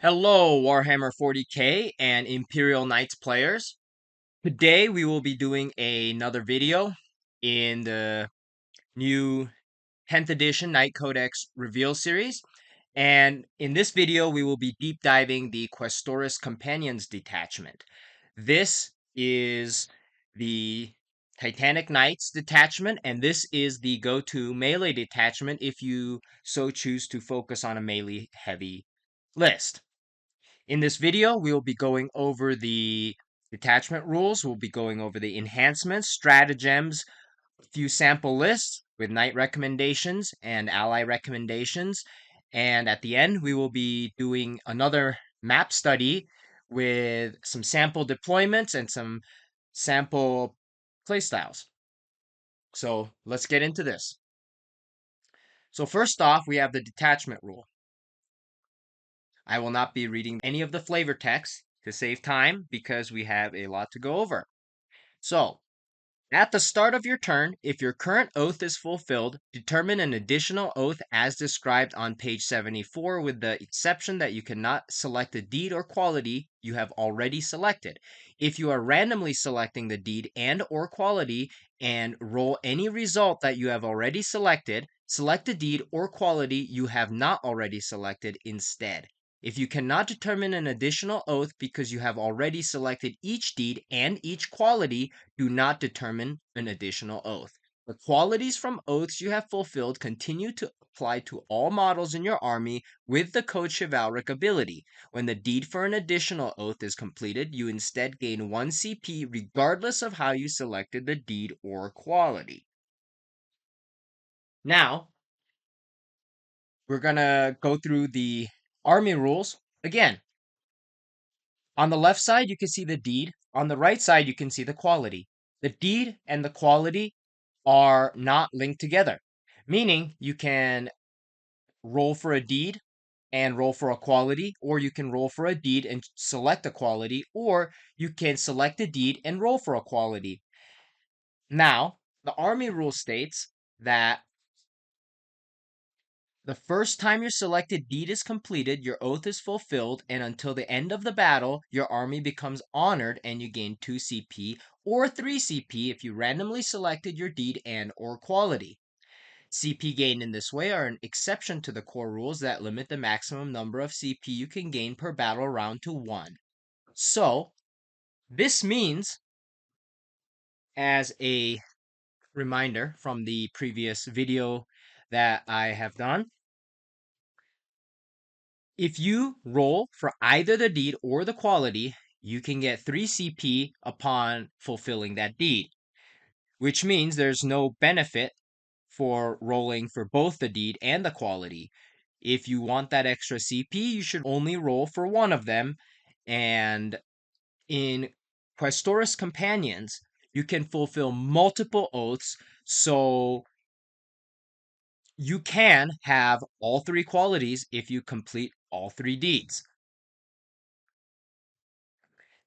Hello, Warhammer 40K and Imperial Knights players. Today we will be doing another video in the new 10th edition Knight Codex reveal series. And in this video, we will be deep diving the Questoris Companions detachment. This is the Titanic Knights detachment, and this is the go-to melee detachment if you so choose to focus on a melee heavy list. In this video, we will be going over the detachment rules, we'll be going over the enhancements, stratagems, a few sample lists with knight recommendations and ally recommendations, and at the end, we will be doing another map study with some sample deployments and some sample playstyles. So let's get into this. So first off, we have the detachment rule. I will not be reading any of the flavor text to save time because we have a lot to go over. So, at the start of your turn, if your current oath is fulfilled, determine an additional oath as described on page 74 with the exception that you cannot select a deed or quality you have already selected. If you are randomly selecting the deed and or quality and roll any result that you have already selected, select a deed or quality you have not already selected instead. If you cannot determine an additional oath because you have already selected each deed and each quality, do not determine an additional oath. The qualities from oaths you have fulfilled continue to apply to all models in your army with the code chivalric ability. When the deed for an additional oath is completed, you instead gain 1 CP regardless of how you selected the deed or quality. Now, we're going to go through the army rules again. On the left side, you can see the deed. On the right side, you can see the quality. The deed and the quality are not linked together, meaning you can roll for a deed and roll for a quality, or you can roll for a deed and select a quality, or you can select a deed and roll for a quality. Now, the army rule states that the first time your selected deed is completed, your oath is fulfilled, and until the end of the battle, your army becomes honored and you gain 2 CP or 3 CP if you randomly selected your deed and or quality. CP gained in this way are an exception to the core rules that limit the maximum number of CP you can gain per battle round to 1. So, this means, as a reminder from the previous video that I have done, if you roll for either the deed or the quality, you can get 3 CP upon fulfilling that deed, which means there's no benefit for rolling for both the deed and the quality. If you want that extra CP, you should only roll for one of them. And in Questoris Companions, you can fulfill multiple oaths, so you can have all 3 qualities if you complete all 3 deeds.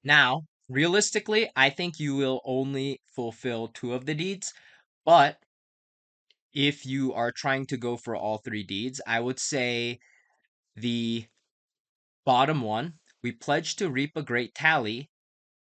Now, realistically, I think you will only fulfill 2 of the deeds, but if you are trying to go for all 3 deeds, I would say the bottom one, we pledge to reap a great tally,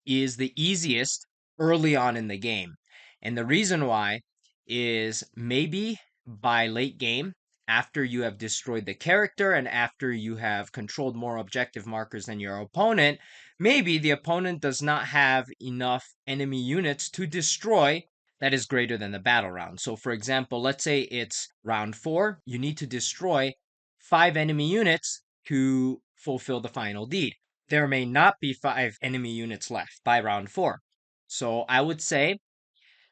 is the easiest early on in the game. And the reason why is maybe by late game, after you have destroyed the character and after you have controlled more objective markers than your opponent, maybe the opponent does not have enough enemy units to destroy that is greater than the battle round. So for example, let's say it's round 4, you need to destroy 5 enemy units to fulfill the final deed. There may not be 5 enemy units left by round 4. So I would say,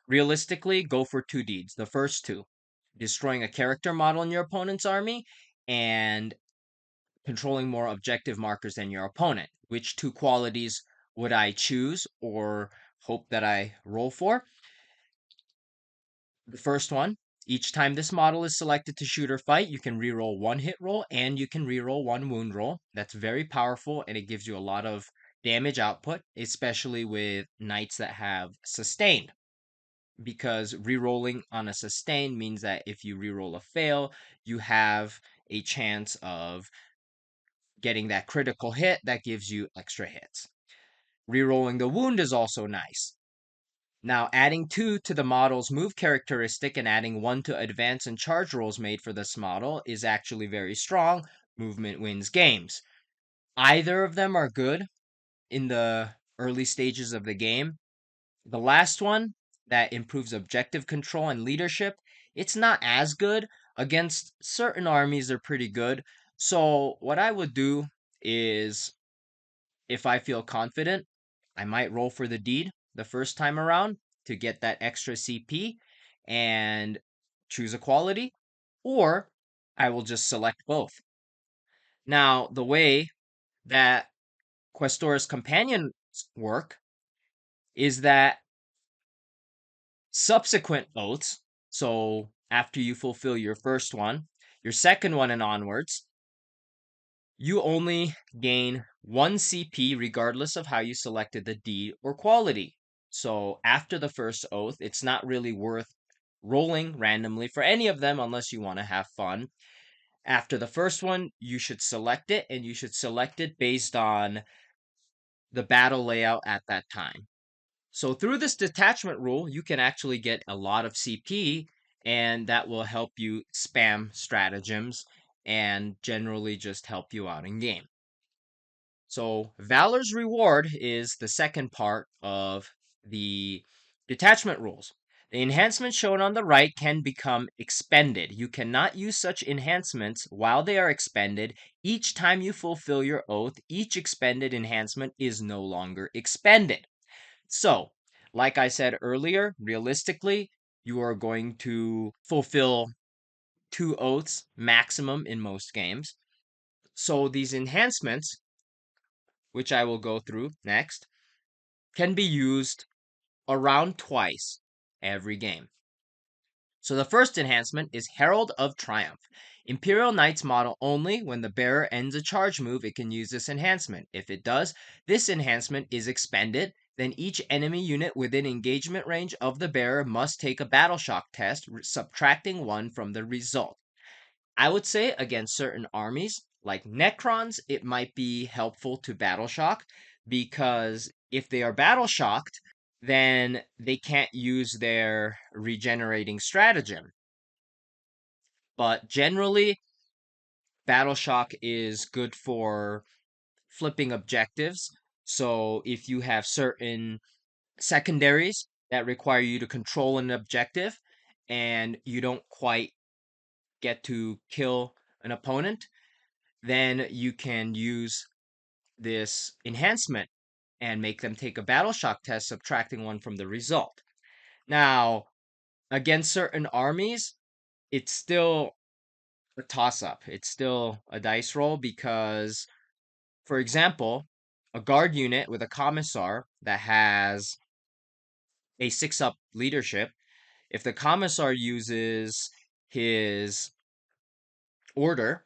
realistically, go for 2 deeds. The first 2, destroying a character model in your opponent's army and controlling more objective markers than your opponent. Which 2 qualities would I choose or hope that I roll for? The first one, each time this model is selected to shoot or fight, you can reroll 1 hit roll and you can reroll 1 wound roll. That's very powerful and it gives you a lot of damage output, especially with knights that have sustained. Because rerolling on a sustain means that if you reroll a fail, you have a chance of getting that critical hit that gives you extra hits. Rerolling the wound is also nice. Now, adding 2 to the model's move characteristic and adding 1 to advance and charge rolls made for this model is actually very strong. Movement wins games. Either of them are good in the early stages of the game. The last one, that improves objective control and leadership, it's not as good. Against certain armies, they're pretty good. So, what I would do is, if I feel confident, I might roll for the deed the first time around to get that extra CP and choose a quality, or I will just select both. Now, the way that Questoris companions work is that subsequent oaths, so after you fulfill your first one, your second one and onwards, you only gain 1 CP regardless of how you selected the deed or quality. So after the first oath, it's not really worth rolling randomly for any of them unless you want to have fun. After the first one, you should select it, and you should select it based on the battle layout at that time. So through this detachment rule, you can actually get a lot of CP, and that will help you spam stratagems and generally just help you out in game. So Valor's Reward is the second part of the detachment rules. The enhancements shown on the right can become expended. You cannot use such enhancements while they are expended. Each time you fulfill your oath, each expended enhancement is no longer expended. So, like I said earlier, realistically, you are going to fulfill 2 oaths maximum in most games. So these enhancements, which I will go through next, can be used around twice every game. So the first enhancement is Herald of Triumph. Imperial Knights model only. When the bearer ends a charge move, it can use this enhancement. If it does, this enhancement is expended. Then each enemy unit within engagement range of the bearer must take a battle shock test, subtracting 1 from the result. I would say against certain armies, like Necrons, it might be helpful to battle shock, because if they are battle shocked, then they can't use their regenerating stratagem. But generally, battle shock is good for flipping objectives. So if you have certain secondaries that require you to control an objective and you don't quite get to kill an opponent, then you can use this enhancement and make them take a battle shock test, subtracting 1 from the result. Now, against certain armies, it's still a toss up. It's still a dice roll because, for example, a guard unit with a commissar that has a 6-up leadership, if the commissar uses his order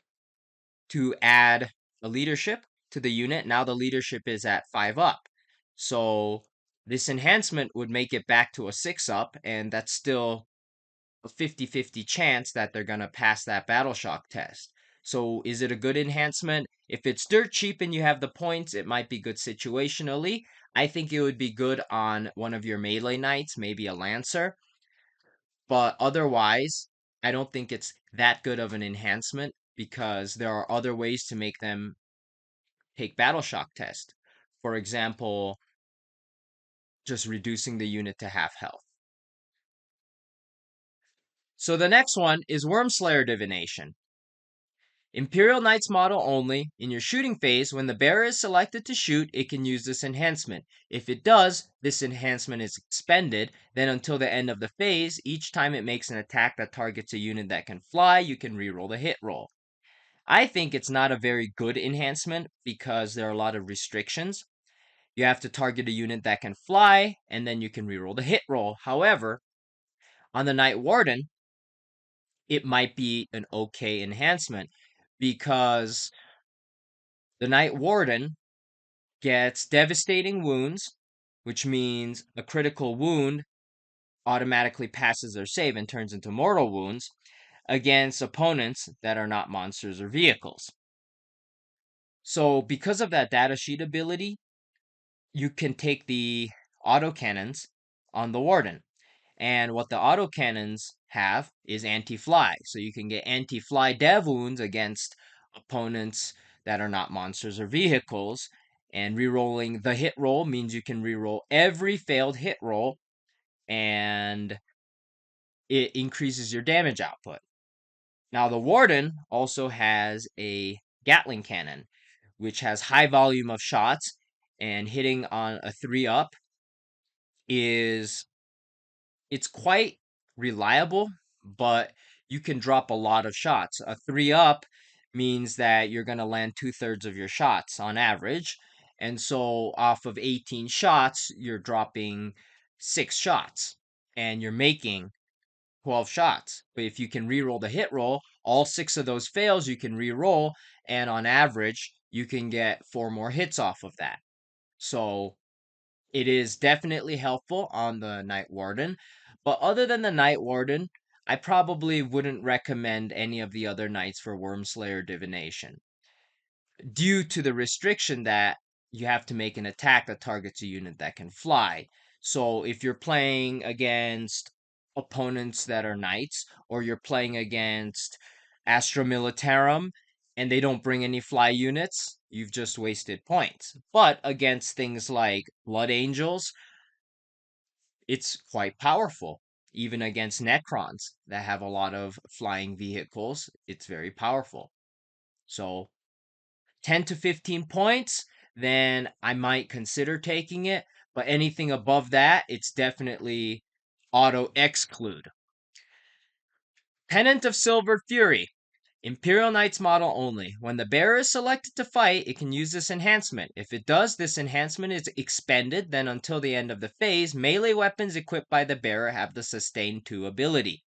to add a leadership to the unit, now the leadership is at 5-up. So this enhancement would make it back to a 6-up, and that's still a 50-50 chance that they're going to pass that battle shock test. So is it a good enhancement? If it's dirt cheap and you have the points, it might be good situationally. I think it would be good on one of your melee knights, maybe a lancer. But otherwise, I don't think it's that good of an enhancement because there are other ways to make them take battle shock test. For example, just reducing the unit to half health. So the next one is Wormslayer Divination. Imperial Knights model only. In your shooting phase, when the bearer is selected to shoot, it can use this enhancement. If it does, this enhancement is expended. Then until the end of the phase, each time it makes an attack that targets a unit that can fly, you can reroll the hit roll. I think it's not a very good enhancement because there are a lot of restrictions. You have to target a unit that can fly, and then you can reroll the hit roll. However, on the Night Warden, it might be an okay enhancement because the Night Warden gets devastating wounds, which means a critical wound automatically passes their save and turns into mortal wounds against opponents that are not monsters or vehicles. So because of that data sheet ability, you can take the autocannons on the Warden. And what the autocannons have is anti-fly. So you can get anti-fly dev wounds against opponents that are not monsters or vehicles. And rerolling the hit roll means you can reroll every failed hit roll, and it increases your damage output. Now the Warden also has a Gatling cannon, which has high volume of shots, and hitting on a 3-up is it's quite reliable, but you can drop a lot of shots. A 3-up means that you're going to land 2/3 of your shots on average. And so off of 18 shots, you're dropping 6 shots and you're making 12 shots. But if you can reroll the hit roll, all 6 of those fails, you can reroll. And on average, you can get 4 more hits off of that. So it is definitely helpful on the Night Warden. But other than the Night Warden, I probably wouldn't recommend any of the other knights for Wormslayer Divination, due to the restriction that you have to make an attack that targets a unit that can fly. So if you're playing against opponents that are knights, or you're playing against Astra Militarum and they don't bring any fly units, you've just wasted points. But against things like Blood Angels, it's quite powerful. Even against Necrons that have a lot of flying vehicles, it's very powerful. So 10 to 15 points, then I might consider taking it. But anything above that, it's definitely auto exclude. Pennant of Silver Fury. Imperial Knights model only. When the bearer is selected to fight, it can use this enhancement. If it does, this enhancement is expended, then until the end of the phase, melee weapons equipped by the bearer have the Sustain 2 ability.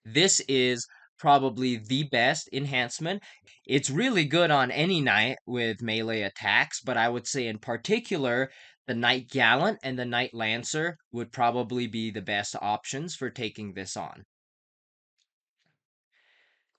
This is probably the best enhancement. It's really good on any knight with melee attacks, but I would say in particular, the Knight Gallant and the Knight Lancer would probably be the best options for taking this on.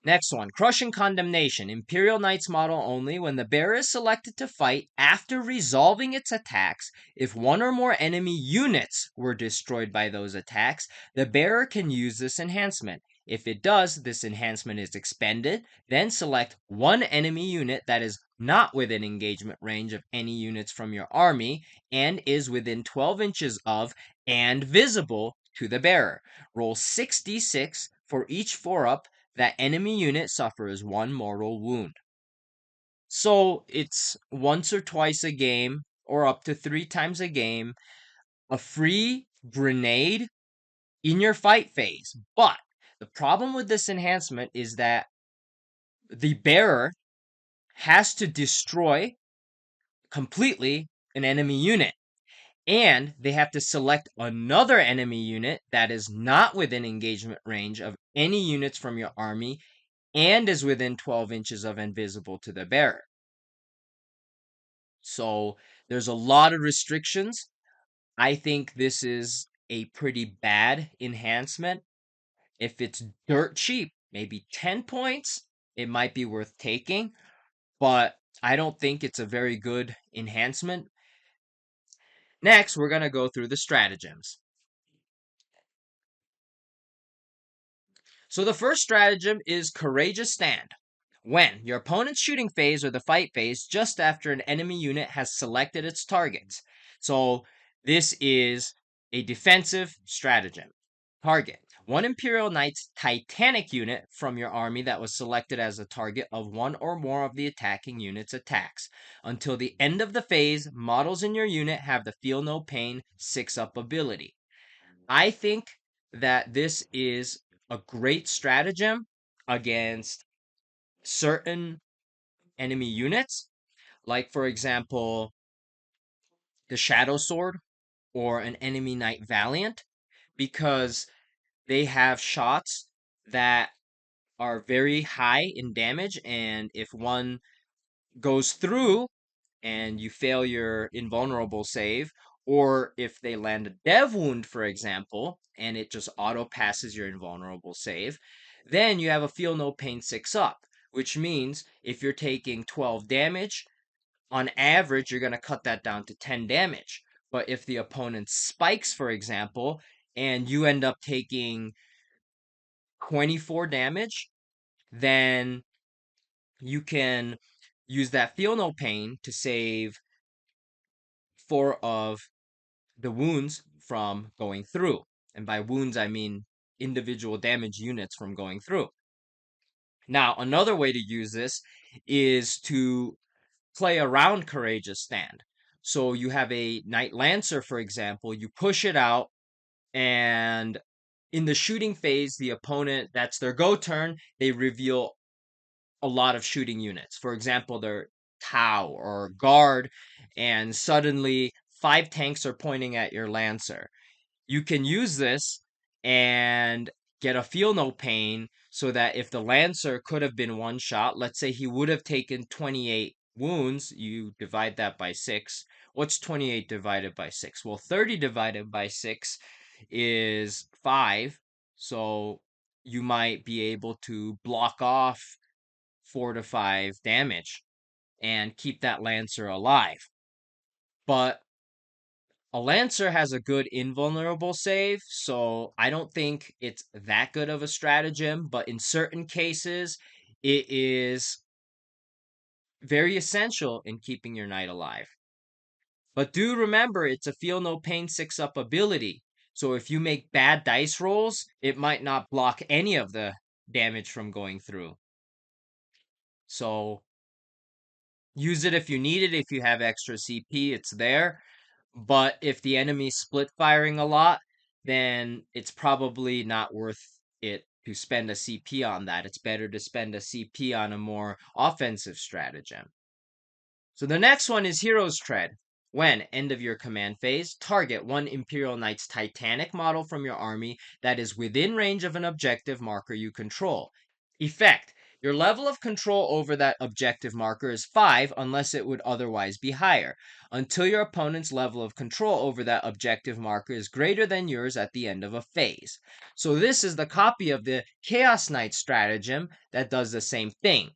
Next one, Crushing Condemnation. Imperial Knights model only. When the bearer is selected to fight, after resolving its attacks, if one or more enemy units were destroyed by those attacks, the bearer can use this enhancement. If it does, this enhancement is expended. Then select one enemy unit that is not within engagement range of any units from your army and is within 12 inches of and visible to the bearer. Roll 6d6 for each 4-up. That enemy unit suffers 1 mortal wound. So it's once or twice a game, or up to 3 times a game, a free grenade in your fight phase. But the problem with this enhancement is that the bearer has to destroy completely an enemy unit. And they have to select another enemy unit that is not within engagement range of any units from your army and is within 12 inches of invisible to the bearer. So there's a lot of restrictions. I think this is a pretty bad enhancement. If it's dirt cheap, maybe 10 points, it might be worth taking, but I don't think it's a very good enhancement. Next, we're going to go through the stratagems. So the first stratagem is Courageous Stand. When your opponent's shooting phase or the fight phase just after an enemy unit has selected its targets. So this is a defensive stratagem. Target. One Imperial Knight's Titanic unit from your army that was selected as a target of one or more of the attacking unit's attacks. Until the end of the phase, models in your unit have the Feel No Pain 6-up ability. I think that this is a great stratagem against certain enemy units, like for example, the Shadow Sword or an enemy Knight Valiant, because they have shots that are very high in damage, and if one goes through and you fail your invulnerable save, or if they land a dev wound, for example, and it just auto passes your invulnerable save, then you have a Feel No Pain 6-up. which means if you're taking 12 damage, on average, you're going to cut that down to 10 damage. But if the opponent spikes, for example, and you end up taking 24 damage, then you can use that feel no pain to save 4 of the wounds from going through. And by wounds, I mean individual damage units from going through. Now, another way to use this is to play around Courageous Stand. So you have a Knight Lancer, for example, you push it out, and in the shooting phase, the opponent, that's their go turn, they reveal a lot of shooting units. For example, their Tau or Guard, and suddenly 5 tanks are pointing at your Lancer. You can use this and get a feel no pain so that if the Lancer could have been one shot, let's say he would have taken 28 wounds, you divide that by 6. What's 28 divided by 6? Well, 30 divided by 6 is 5. So you might be able to block off 4 to 5 damage and keep that Lancer alive. But a Lancer has a good invulnerable save, so I don't think it's that good of a stratagem, but in certain cases, it is very essential in keeping your knight alive. But do remember, it's a feel no pain 6-up ability, so if you make bad dice rolls, it might not block any of the damage from going through. So use it if you need it, if you have extra CP, it's there. But if the enemy's split firing a lot, then it's probably not worth it to spend a CP on that. It's better to spend a CP on a more offensive stratagem. So the next one is Hero's Tread. When, end of your command phase, target one Imperial Knight's Titanic model from your army that is within range of an objective marker you control. Effect. Your level of control over that objective marker is 5 unless it would otherwise be higher, until your opponent's level of control over that objective marker is greater than yours at the end of a phase. So this is the copy of the Chaos Knight stratagem that does the same thing.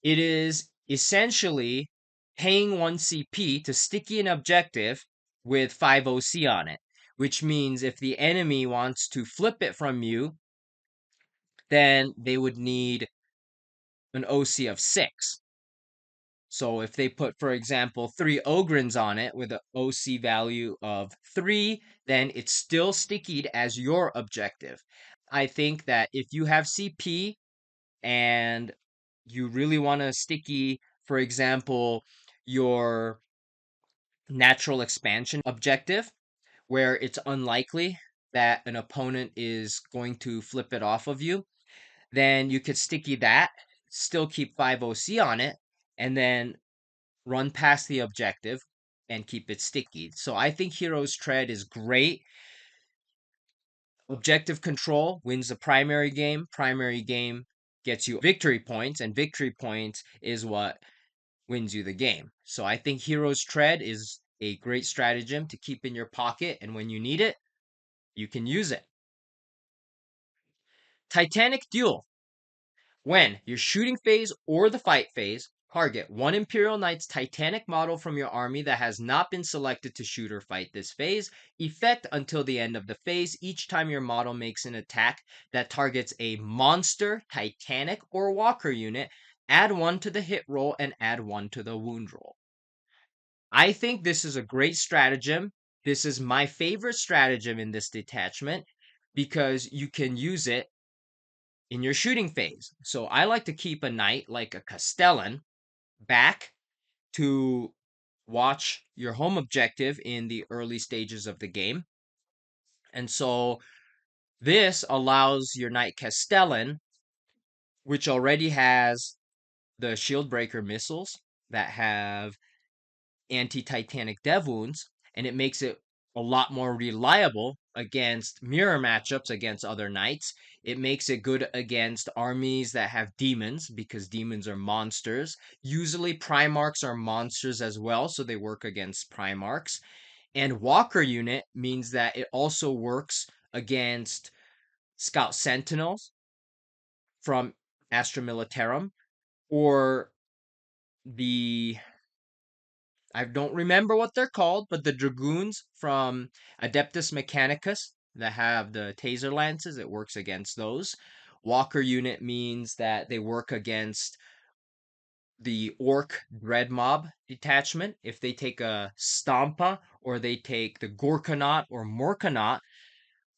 It is essentially paying 1 CP to sticky an objective with 5 OC on it, which means if the enemy wants to flip it from you, then they would need an OC of 6. So if they put, for example, 3 Ogrins on it with an OC value of 3, then it's still stickied as your objective. I think that if you have CP and you really want to sticky, for example, your natural expansion objective, where it's unlikely that an opponent is going to flip it off of you, then you could sticky that, still keep 5 OC on it, and then run past the objective and keep it sticky. So I think Hero's Tread is great. Objective control wins the primary game. Primary game gets you victory points, and victory points is what wins you the game. So I think Hero's Tread is a great stratagem to keep in your pocket, and when you need it, you can use it. Titanic Duel. When your shooting phase or the fight phase, target one Imperial Knight's Titanic model from your army that has not been selected to shoot or fight this phase. Effect until the end of the phase. Each time your model makes an attack that targets a monster, Titanic, or Walker unit, add 1 to the hit roll and add 1 to the wound roll. I think this is a great stratagem. This is my favorite stratagem in this detachment because you can use it in your shooting phase. So I like to keep a knight like a Castellan back to watch your home objective in the early stages of the game. And so this allows your knight Castellan, which already has the shield breaker missiles that have anti-Titanic dev wounds, and it makes it a lot more reliable against mirror matchups against other knights. It makes it good against armies that have demons because demons are monsters. Usually Primarchs are monsters as well, so they work against Primarchs. And Walker unit means that it also works against Scout Sentinels from Astra Militarum. or the I don't remember what they're called, but the dragoons from Adeptus Mechanicus that have the taser lances, it works against those. Walker unit means that they work against the Orc Dread Mob detachment. If they take a Stampa, or they take the Gorkanaut or Morkanaut,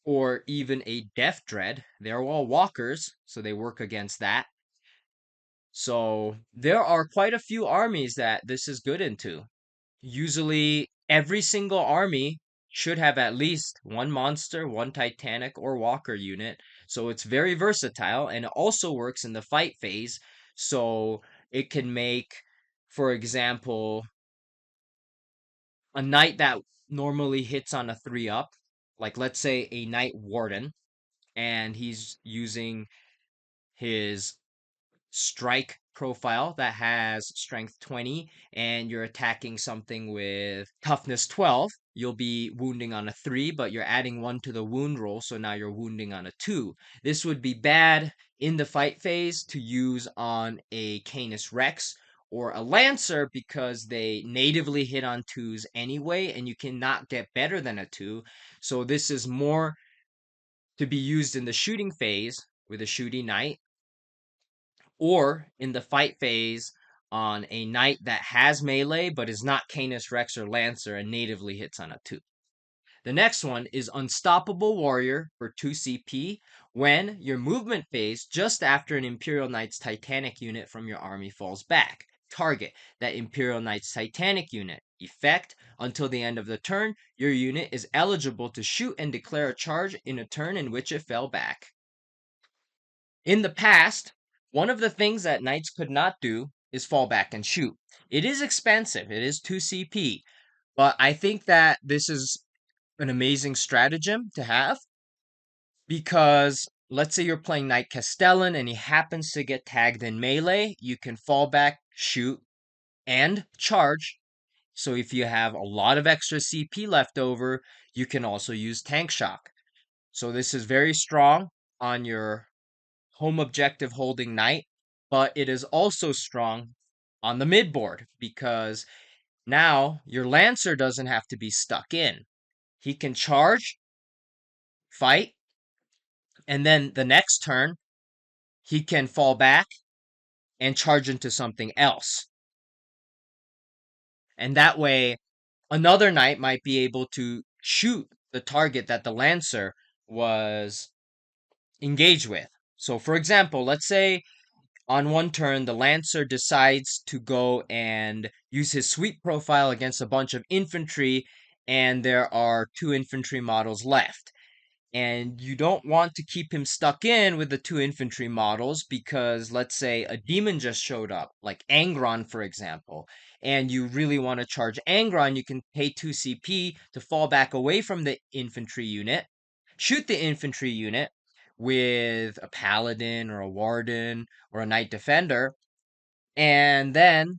or even a Death Dread, they're all walkers, so they work against that. So there are quite a few armies that this is good into. Usually, every single army should have at least one monster, one Titanic, or Walker unit. So it's very versatile, and it also works in the fight phase. So it can make, for example, a knight that normally hits on a 3 up, like let's say a Knight Warden, and he's using his strike profile that has strength 20, and you're attacking something with toughness 12, you'll be wounding on a 3, but you're adding 1 to the wound roll, so now you're wounding on a 2. This would be bad in the fight phase to use on a Canis Rex or a Lancer because they natively hit on 2s anyway, and you cannot get better than a 2. So this is more to be used in the shooting phase with a shooting knight, or in the fight phase on a knight that has melee but is not Canis Rex or Lancer and natively hits on a 2. The next one is Unstoppable Warrior for 2 CP when your movement phase just after an Imperial Knight's Titanic unit from your army falls back. Target that Imperial Knight's Titanic unit. Effect: until the end of the turn, your unit is eligible to shoot and declare a charge in a turn in which it fell back. In the past, one of the things that knights could not do is fall back and shoot. It is expensive, it is 2 CP, but I think that this is an amazing stratagem to have because let's say you're playing Knight Castellan and he happens to get tagged in melee, you can fall back, shoot, and charge. So if you have a lot of extra CP left over, you can also use Tank Shock. So this is very strong on your home objective holding knight, but it is also strong on the mid board because now your Lancer doesn't have to be stuck in. He can charge, fight, and then the next turn, he can fall back and charge into something else. And that way, another knight might be able to shoot the target that the Lancer was engaged with. So, for example, let's say on one turn, the Lancer decides to go and use his sweep profile against a bunch of infantry, and there are 2 infantry models left. And you don't want to keep him stuck in with the 2 infantry models because, let's say, a demon just showed up, like Angron, for example, and you really want to charge Angron, you can pay 2 CP to fall back away from the infantry unit, shoot the infantry unit with a paladin or a warden or a knight defender, and then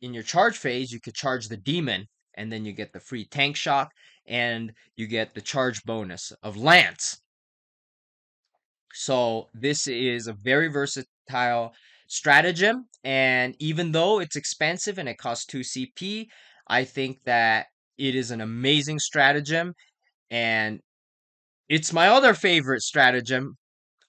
in your charge phase you could charge the demon, and then you get the free tank shock and you get the charge bonus of lance. So this is a very versatile stratagem, and even though it's expensive and it costs 2 CP, I think that it is an amazing stratagem, and it's my other favorite stratagem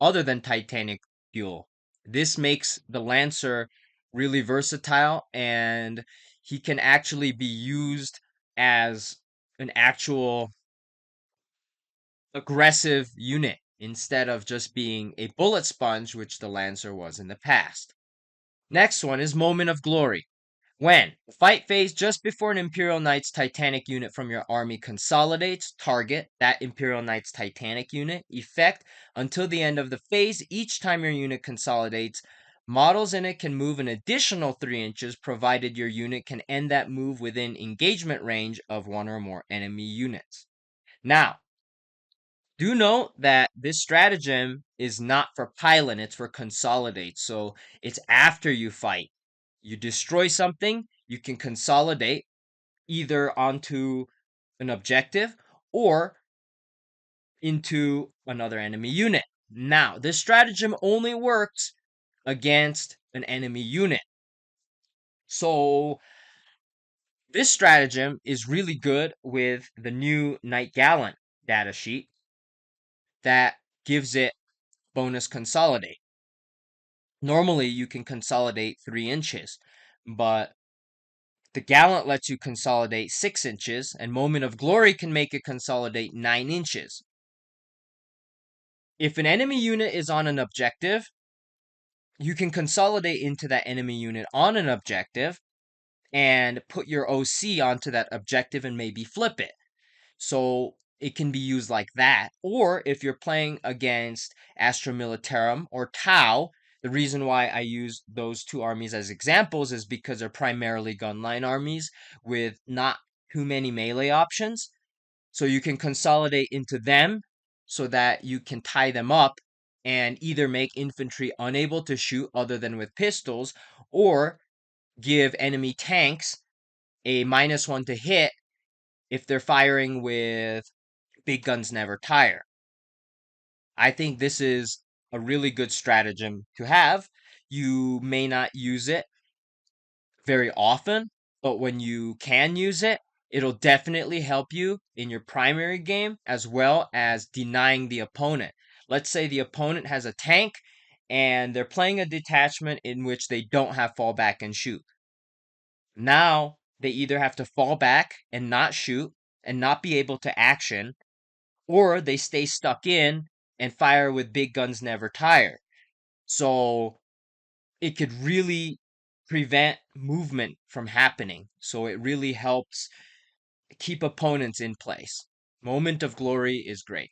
other than Titanic Fuel. This makes the Lancer really versatile, and he can actually be used as an actual aggressive unit instead of just being a bullet sponge, which the Lancer was in the past. Next one is Moment of Glory. When the fight phase just before an Imperial Knight's Titanic unit from your army consolidates, target that Imperial Knight's Titanic unit. Effect: until the end of the phase, each time your unit consolidates, models in it can move an additional 3 inches provided your unit can end that move within engagement range of 1 or more enemy units. Now, do note that this stratagem is not for pylon, it's for consolidate. So it's after you fight. You destroy something, you can consolidate either onto an objective or into another enemy unit. Now, this stratagem only works against an enemy unit. So this stratagem is really good with the new Knight Gallant datasheet that gives it bonus consolidate. Normally you can consolidate 3 inches, but the Gallant lets you consolidate 6 inches, and Moment of Glory can make it consolidate 9 inches. If an enemy unit is on an objective, you can consolidate into that enemy unit on an objective and put your OC onto that objective and maybe flip it. So it can be used like that. Or if you're playing against Astra Militarum or Tau, the reason why I use those two armies as examples is because they're primarily gunline armies with not too many melee options. So you can consolidate into them so that you can tie them up and either make infantry unable to shoot other than with pistols, or give enemy tanks a -1 to hit if they're firing with big guns never tire. I think this is a really good stratagem to have. You may not use it very often, but when you can use it, it'll definitely help you in your primary game as well as denying the opponent. Let's say the opponent has a tank and they're playing a detachment in which they don't have fall back and shoot. Now they either have to fall back and not shoot and not be able to action, or they stay stuck in and fire with big guns never tire. So it could really prevent movement from happening. So it really helps keep opponents in place. Moment of Glory is great.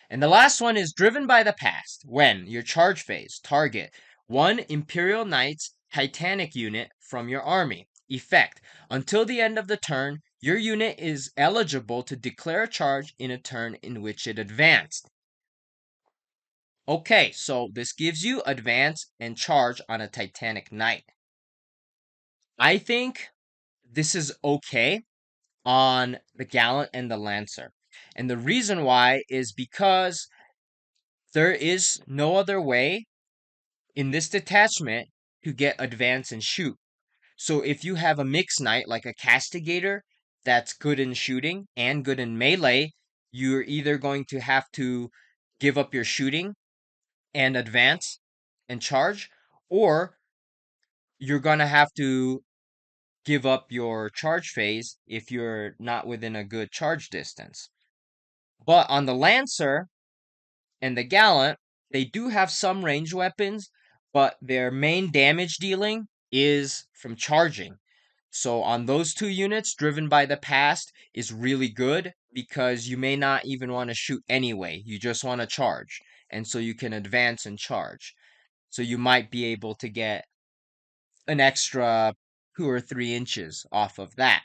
And the last one is Driven by the Past. When your charge phase, target one Imperial Knights Titanic unit from your army. Effect: until the end of the turn, your unit is eligible to declare a charge in a turn in which it advanced. Okay, so this gives you advance and charge on a Titanic Knight. I think this is okay on the Gallant and the Lancer. And the reason why is because there is no other way in this detachment to get advance and shoot. So if you have a mixed knight like a castigator that's good in shooting and good in melee, you're either going to have to give up your shooting and advance and charge, or you're going to have to give up your charge phase if you're not within a good charge distance. But on the Lancer and the Gallant, they do have some range weapons, but their main damage dealing is from charging. So on those two units, Driven by the Past is really good because you may not even want to shoot anyway. You just want to charge. And so you can advance and charge. So you might be able to get an extra 2 or 3 inches off of that.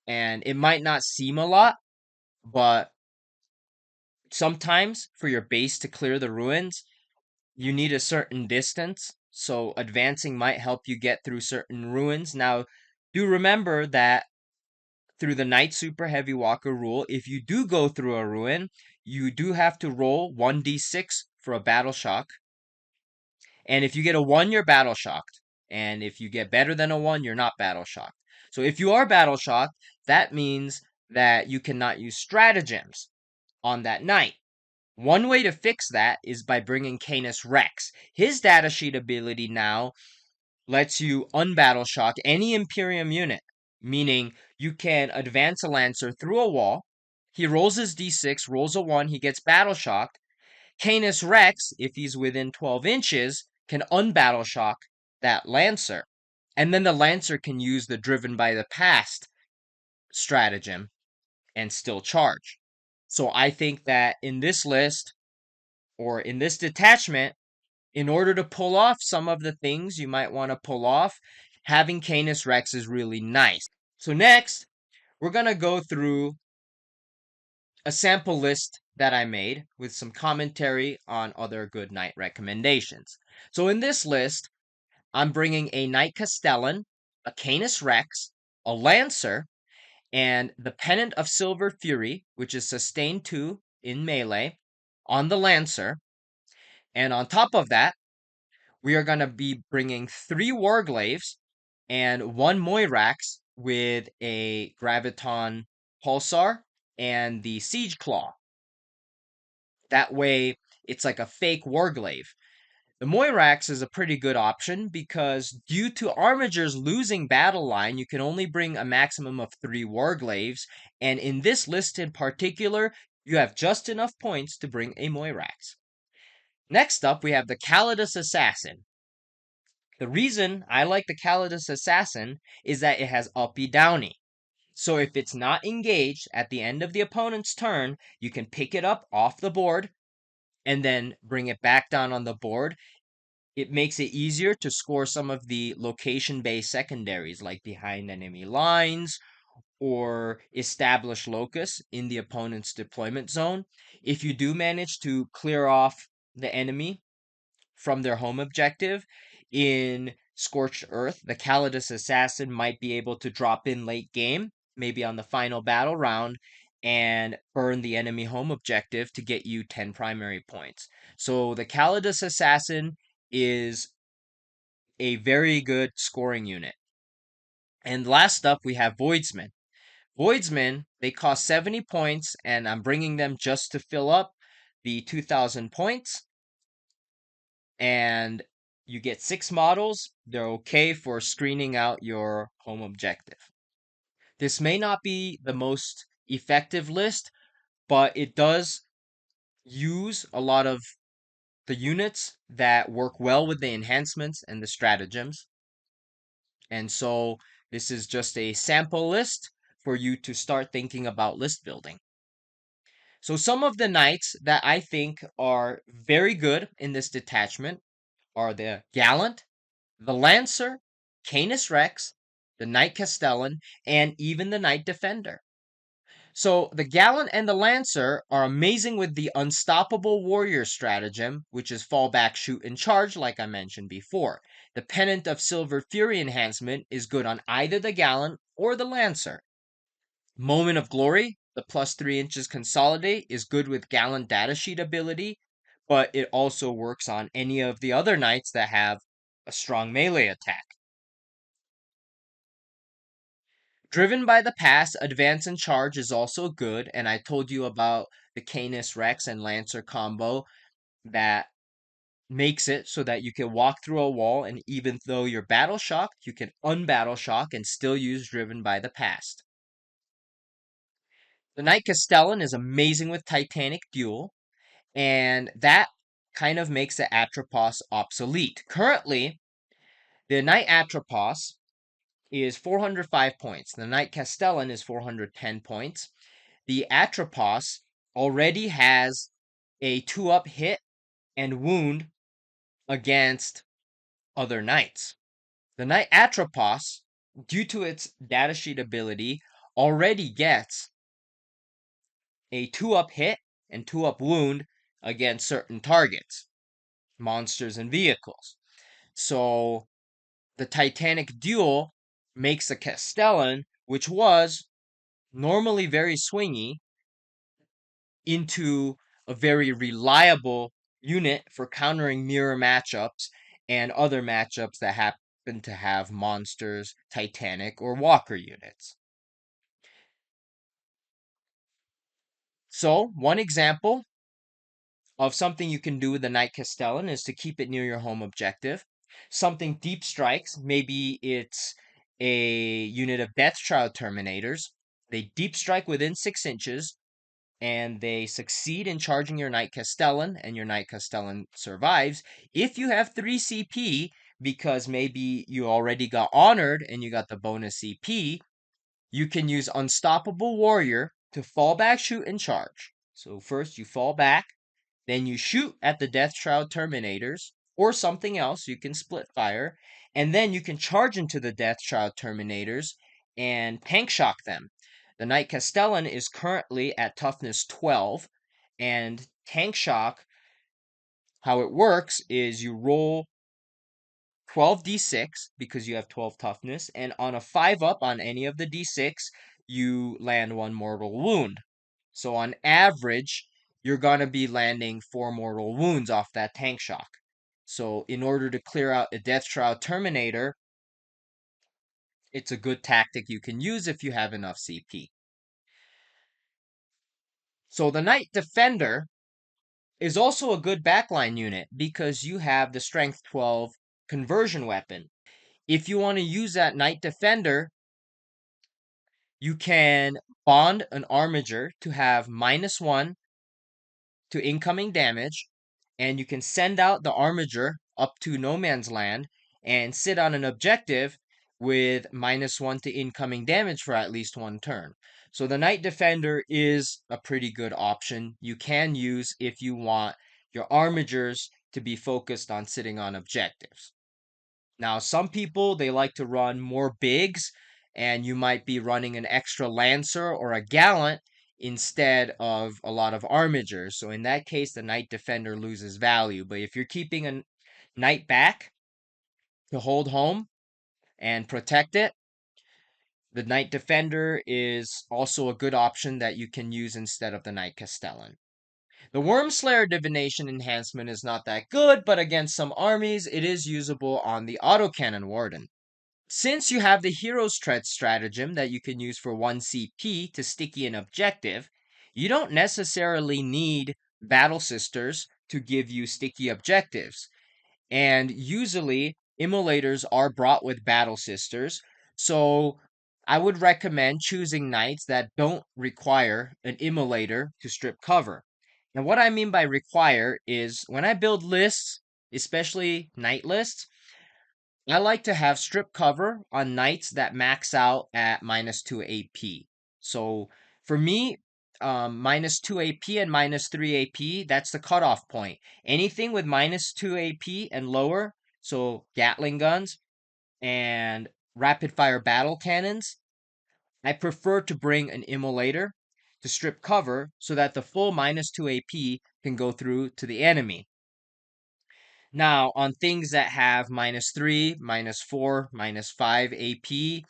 And it might not seem a lot, but sometimes for your base to clear the ruins, you need a certain distance. So advancing might help you get through certain ruins. Now, do remember that through the Knight Super Heavy Walker rule, if you do go through a ruin, you do have to roll 1d6 for a battle shock. And if you get a 1, you're battle shocked. And if you get better than a 1, you're not battle shocked. So if you are battle shocked, that means that you cannot use stratagems on that knight. One way to fix that is by bringing Canis Rex. His datasheet ability now lets you unbattle shock any Imperium unit, meaning you can advance a Lancer through a wall. He rolls his d6, rolls a 1, he gets battle shocked. Canis Rex, if he's within 12 inches, can unbattle shock that Lancer. And then the Lancer can use the Driven by the Past stratagem and still charge. So I think that in this list, or in this detachment, in order to pull off some of the things you might want to pull off, having Canis Rex is really nice. So next, we're going to go through a sample list that I made with some commentary on other good knight recommendations. So in this list, I'm bringing a Knight Castellan, a Canis Rex, a Lancer, and the Pennant of Silver Fury, which is sustained 2 in melee, on the Lancer. And on top of that, we are going to be bringing 3 Warglaves and 1 Moirax with a Graviton Pulsar and the Siege Claw. That way, it's like a fake Warglaive. The Moirax is a pretty good option because due to Armiger's losing battle line, you can only bring a maximum of 3 Warglaves, and in this list in particular, you have just enough points to bring a Moirax. Next up, we have the Calidus Assassin. The reason I like the Calidus Assassin is that it has uppy downy. So if it's not engaged at the end of the opponent's turn, you can pick it up off the board and then bring it back down on the board. It makes it easier to score some of the location-based secondaries like behind enemy lines or establish locus in the opponent's deployment zone. If you do manage to clear off the enemy from their home objective in Scorched Earth, the Calidus Assassin might be able to drop in late game, maybe on the final battle round, and burn the enemy home objective to get you 10 primary points. So the Calidus Assassin is a very good scoring unit. And last up, we have Voidsmen. Voidsmen, they cost 70 points, and I'm bringing them just to fill up the 2,000 points. And you get 6 models. They're okay for screening out your home objective. This may not be the most effective list, but it does use a lot of the units that work well with the enhancements and the stratagems. And so this is just a sample list for you to start thinking about list building. So some of the knights that I think are very good in this detachment are the Gallant, the Lancer, Canis Rex, the Knight Castellan, and even the Knight Defender. So the Gallant and the Lancer are amazing with the Unstoppable Warrior stratagem, which is fall back, shoot, and charge, like I mentioned before. The Pennant of Silver Fury enhancement is good on either the Gallant or the Lancer. Moment of Glory, the plus 3 inches consolidate, is good with Gallant datasheet ability, but it also works on any of the other knights that have a strong melee attack. Driven by the Pass, Advance and Charge is also good, and I told you about the Canis Rex and Lancer combo that makes it so that you can walk through a wall, and even though you're battle shocked, you can unbattle shock and still use Driven by the Past. The Knight Castellan is amazing with Titanic Duel, and that kind of makes the Atropos obsolete. Currently, the Knight Atropos is 405 points. The Knight Castellan is 410 points. The Atropos already has a 2-up hit and wound against other knights. The Knight Atropos, due to its datasheet ability, already gets a 2-up hit and 2-up wound against certain targets, monsters and vehicles. So the Titanic Duel makes the Castellan, which was normally very swingy, into a very reliable unit for countering mirror matchups and other matchups that happen to have monsters, Titanic, or Walker units. So, one example of something you can do with the Knight Castellan is to keep it near your home objective. Something deep strikes, maybe it's a unit of Death Shroud Terminators. They deep strike within 6 inches, and they succeed in charging your Knight Castellan, and your Knight Castellan survives. If you have 3 CP, because maybe you already got honored and you got the bonus CP, you can use Unstoppable Warrior to fall back, shoot, and charge. So first you fall back, then you shoot at the Death Shroud Terminators, or something else, you can split fire, and then you can charge into the Death Shroud Terminators and tank shock them. The Knight Castellan is currently at toughness 12, and tank shock, how it works is you roll 12d6 because you have 12 toughness, and on a 5-up on any of the d6, you land 1 mortal wound. So on average, you're going to be landing 4 mortal wounds off that tank shock. So in order to clear out a Death Shroud Terminator, it's a good tactic you can use if you have enough CP. So the Knight Defender is also a good backline unit because you have the Strength 12 conversion weapon. If you want to use that Knight Defender, you can bond an Armiger to have -1 to incoming damage, and you can send out the Armiger up to no man's land and sit on an objective with -1 to incoming damage for at least one turn. So the Knight Defender is a pretty good option you can use if you want your Armigers to be focused on sitting on objectives. Now, some people, they like to run more bigs, and you might be running an extra Lancer or a Gallant instead of a lot of Armigers. So in that case, the Knight Defender loses value. But if you're keeping a Knight back to hold home and protect it, the Knight Defender is also a good option that you can use instead of the Knight Castellan. The Wormslayer Divination enhancement is not that good, but against some armies, it is usable on the Autocannon Warden. Since you have the Hero's Tread stratagem that you can use for 1 CP to sticky an objective, you don't necessarily need Battle Sisters to give you sticky objectives. And usually, immolators are brought with Battle Sisters, so I would recommend choosing knights that don't require an immolator to strip cover. And what I mean by require is when I build lists, especially knight lists, I like to have strip cover on knights that max out at -2 AP. So for me, -2 AP and -3 AP, that's the cutoff point. Anything with -2 AP and lower, so Gatling guns and rapid fire battle cannons, I prefer to bring an immolator to strip cover so that the full -2 AP can go through to the enemy. Now, on things that have -3, -4, -5 AP,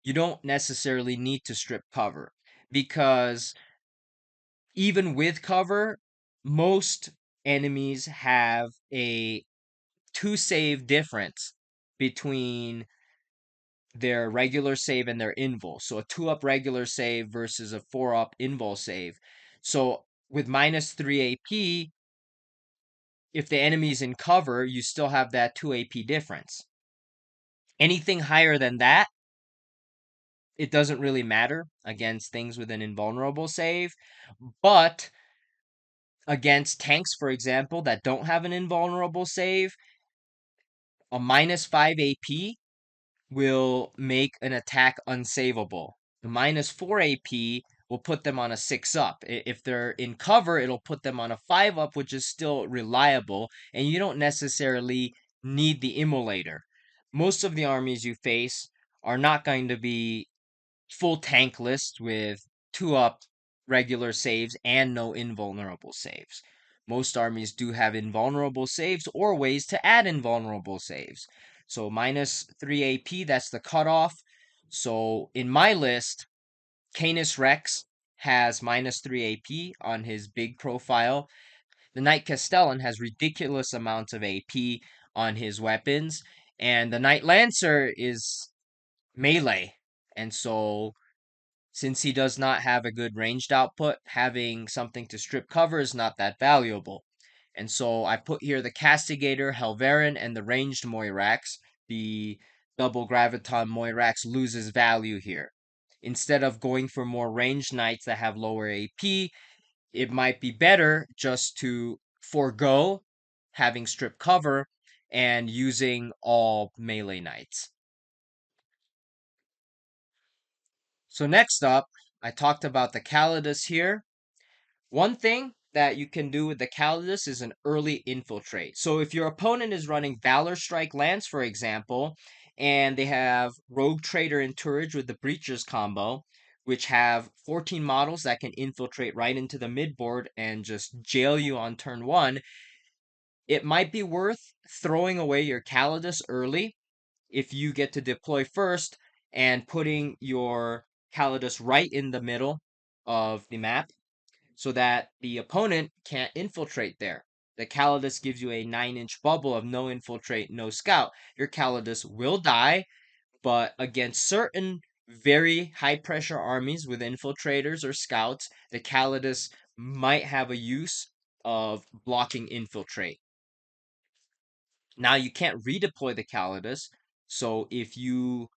you don't necessarily need to strip cover because even with cover, most enemies have a 2 save difference between their regular save and their invul. So a 2-up regular save versus a 4-up invul save. So with -3 AP, if the enemy's in cover, you still have that 2 AP difference. Anything higher than that, it doesn't really matter against things with an invulnerable save. But against tanks, for example, that don't have an invulnerable save, a -5 AP will make an attack unsavable. The -4 AP will put them on a 6-up. If they're in cover, it'll put them on a 5-up, which is still reliable, and you don't necessarily need the immolator. Most of the armies you face are not going to be full tank list with 2-up regular saves and no invulnerable saves. Most armies do have invulnerable saves or ways to add invulnerable saves. So -3 AP, that's the cutoff. So in my list, Canis Rex has -3 AP on his big profile. The Knight Castellan has ridiculous amounts of AP on his weapons. And the Knight Lancer is melee. And so since he does not have a good ranged output, having something to strip cover is not that valuable. And so I put here the Castigator, Helverin, and the ranged Moirax. The double Graviton Moirax loses value here. Instead of going for more ranged knights that have lower AP, it might be better just to forego having strip cover and using all melee knights. So next up, I talked about the Calidus here. One thing that you can do with the Calidus is an early infiltrate. So if your opponent is running Valor Strike Lance, for example, and they have Rogue Trader and Tourage with the Breachers combo, which have 14 models that can infiltrate right into the midboard and just jail you on turn 1, it might be worth throwing away your Calidus early if you get to deploy first and putting your Calidus right in the middle of the map so that the opponent can't infiltrate there. the Calidus gives you a 9-inch bubble of no infiltrate, no scout, your Calidus will die, but against certain very high pressure armies with infiltrators or scouts, the Calidus might have a use of blocking infiltrate. Now you can't redeploy the Calidus, so if you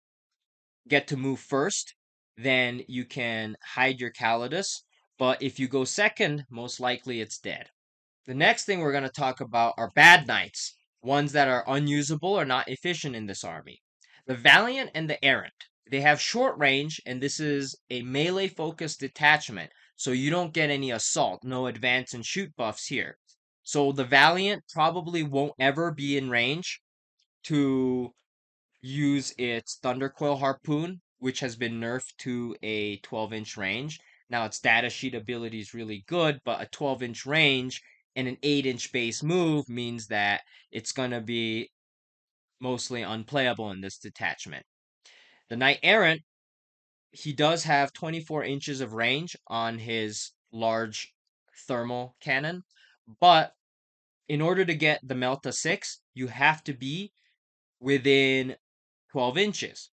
get to move first, then you can hide your Calidus, but if you go second, most likely it's dead. The next thing we're going to talk about are bad knights, ones that are unusable or not efficient in this army. The Valiant and the Errant. They have short range, and this is a melee focused detachment, so you don't get any assault, no advance and shoot buffs here. So the Valiant probably won't ever be in range to use its Thundercoil Harpoon, which has been nerfed to a 12-inch range. Now, its data sheet ability is really good, but a 12-inch range and an 8-inch base move means that it's going to be mostly unplayable in this detachment. The Knight Errant, he does have 24 inches of range on his large thermal cannon, but in order to get the Melta 6, you have to be within 12 inches.